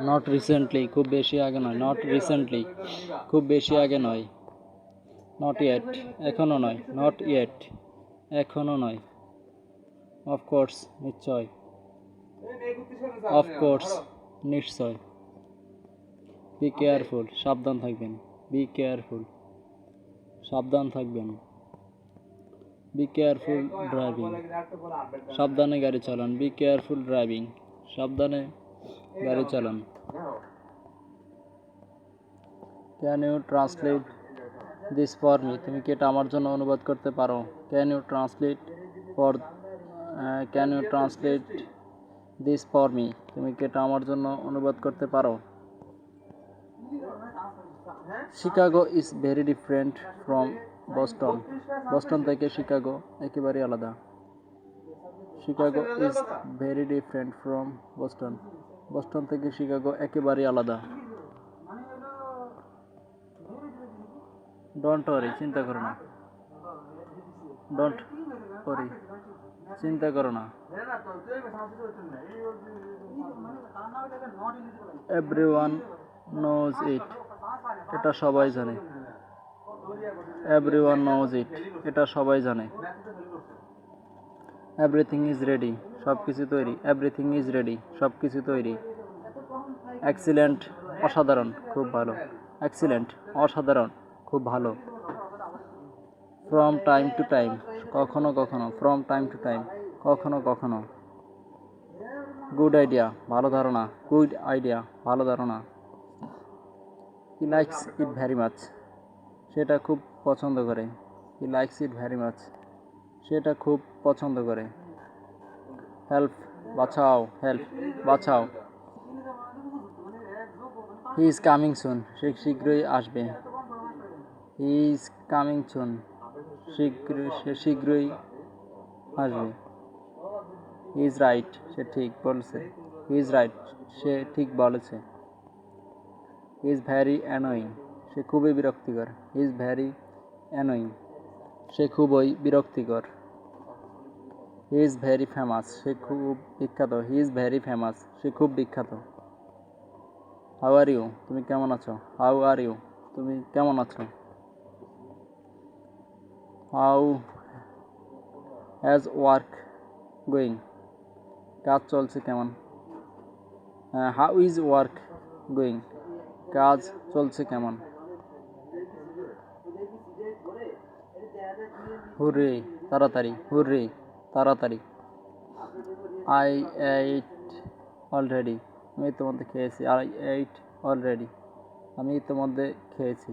Not recently, খুব বেশি আগে নয়। নট রিসেন্টলি, খুব বেশি আগে নয়। নট ইয়েট, এখনো নয়। নট ইয়েট, এখনো নয়। অফকোর্স, নিশ্চয়। অফকোর্স, নিশ্চয়। বি কেয়ারফুল, সাবধান থাকবেন। বি কেয়ারফুল, সাবধান থাকবেন। বি কেয়ারফুল ড্রাইভিং, সাবধানে গাড়ি চালান। বি কেয়ারফুল ড্রাইভিং, সাবধানে গাড়ি চালান। Can you translate this for me, তুমি কি এটা আমার জন্য অনুবাদ করতে পারো? Can you translate this for me, তুমি কি এটা আমার জন্য অনুবাদ করতে পারো? Chicago is very different from Boston, Boston থেকে শিকাগো একেবারে আলাদা। Chicago is very different from Boston, Boston থেকে শিকাগো একেবারে আলাদা। ডোন্ট ওয়ারি, চিন্তা করো না। ডোন্ট ওয়ারি, চিন্তা করো না। এভরিওয়ান নোজ ইট, এটা সবাই জানে। এভরিওয়ান নোজ ইট, এটা সবাই জানে। এভরিথিং ইজ রেডি, সব কিছু তৈরি। এভরিথিং ইজ রেডি, সব কিছু তৈরি। এক্সিলেন্ট, অসাধারণ, খুব ভালো। এক্সিলেন্ট, অসাধারণ, খুব ভালো। ফ্রম টাইম টু টাইম, কখনো কখনো। ফ্রম টাইম টু টাইম, কখনো কখনো। গুড আইডিয়া, ভালো ধারণা। গুড আইডিয়া, ভালো ধারণা। He likes it very much, সেটা খুব পছন্দ করে। He likes it very much, সেটা খুব পছন্দ করে। হেল্প, বাঁচাও। হেল্প, বাঁচাও। হি ইজ কামিং সুন, সে শীঘ্রই আসবে। হি ইজ কামিং সুন, সে শীঘ্রই আসবে। হি ইজ রাইট, সে ঠিক বলেছে। হি ইজ রাইট, সে ঠিক বলেছে। হি ইজ ভেরি অ্যানোয়িং, সে খুবই বিরক্তিকর। হি ইজ ভেরি অ্যানোয়িং, সে খুবই বিরক্তিকর। হি ইজ ভেরি ফেমাস, সে খুব বিখ্যাত। হি ইজ ভেরি ফেমাস, সে খুব বিখ্যাত। হাউ আর ইউ, তুমি কেমন আছো? হাউ আর ইউ, তুমি কেমন আছো? হাউ হ্যাজ ওয়ার্ক গোয়িং, কাজ চলছে কেমন? হাউ ইজ ওয়ার্ক গোয়িং, কাজ চলছে কেমন? হুররে, তাড়াতাড়ি। হুররে, তাড়াতাড়ি। আই এইট অলরেডি, আমি ইতিমধ্যে খেয়েছি। আই এইট অলরেডি, আমি ইতিমধ্যে খেয়েছি।